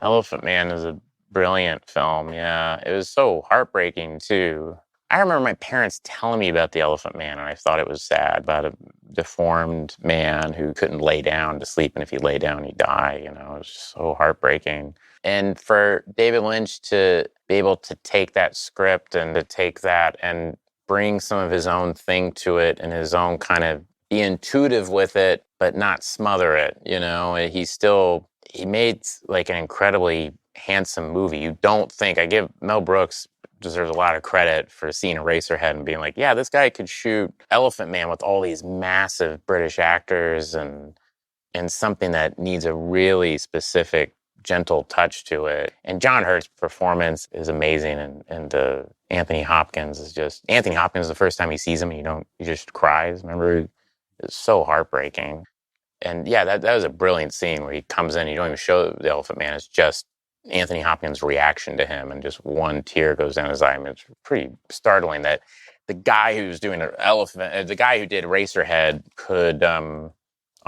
Elephant Man is a brilliant film, yeah. It was so heartbreaking, too. I remember my parents telling me about the Elephant Man, and I thought it was sad, about a deformed man who couldn't lay down to sleep, and if he lay down, he'd die, you know? It was just so heartbreaking. And for David Lynch to be able to take that script and to take that and bring some of his own thing to it and his own kind of be intuitive with it, but not smother it, you know? He made like an incredibly handsome movie. You don't think, I give Mel Brooks deserves a lot of credit for seeing Eraserhead and being like, yeah, this guy could shoot Elephant Man with all these massive British actors and something that needs a really specific, gentle touch to it. And John Hurt's performance is amazing. And Anthony Hopkins, the first time he sees him, he just cries. Remember, it's so heartbreaking. And yeah, that was a brilliant scene where he comes in, you don't even show the Elephant Man, it's just Anthony Hopkins' reaction to him, and just one tear goes down his eye. I mean, it's pretty startling that the guy who's doing the guy who did Eraserhead could, on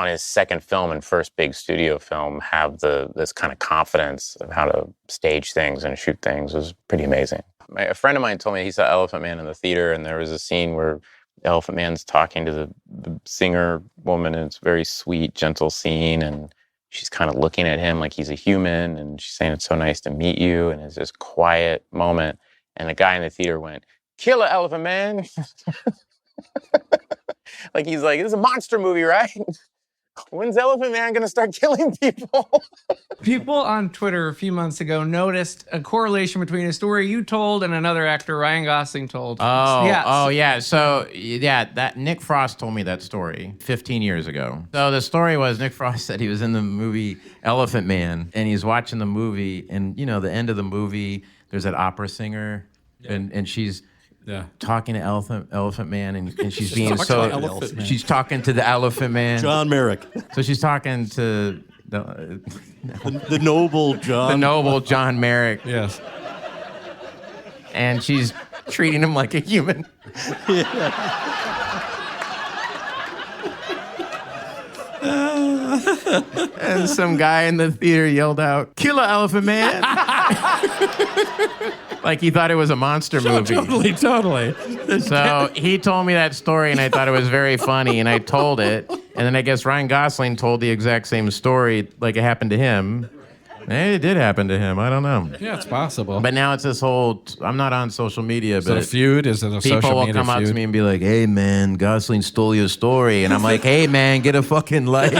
his second film and first big studio film, have this kind of confidence of how to stage things and shoot things. It was pretty amazing. A friend of mine told me he saw Elephant Man in the theater, and there was a scene where Elephant Man's talking to the singer woman, and it's a very sweet, gentle scene, and she's kind of looking at him like he's a human, and she's saying, it's so nice to meet you, and it's this quiet moment, and the guy in the theater went, "Killer Elephant Man." Like, he's like, this is a monster movie, right? When's Elephant Man going to start killing people? People on Twitter a few months ago noticed a correlation between a story you told and another actor, Ryan Gosling, told. Yeah. So, that Nick Frost told me that story 15 years ago. So the story was Nick Frost said he was in the movie Elephant Man, and he's watching the movie, and, you know, the end of the movie, there's that opera singer, and she's talking to Elephant Man, and she's being she's talking to the Elephant Man. John Merrick. So she's talking to the noble John. The noble John Merrick. Yes. And she's treating him like a human. And some guy in the theater yelled out, "Killer Elephant Man!" Like he thought it was a monster movie. Totally. So he told me that story, and I thought it was very funny, and I told it. And then I guess Ryan Gosling told the exact same story, like it happened to him. It did happen to him. I don't know. Yeah, it's possible. But now it's this whole, I'm not on social media, but is it a feud? Is it a social media feud? People will come up to me and be like, "Hey, man, Gosling stole your story." And I'm like, "Hey, man, get a fucking life."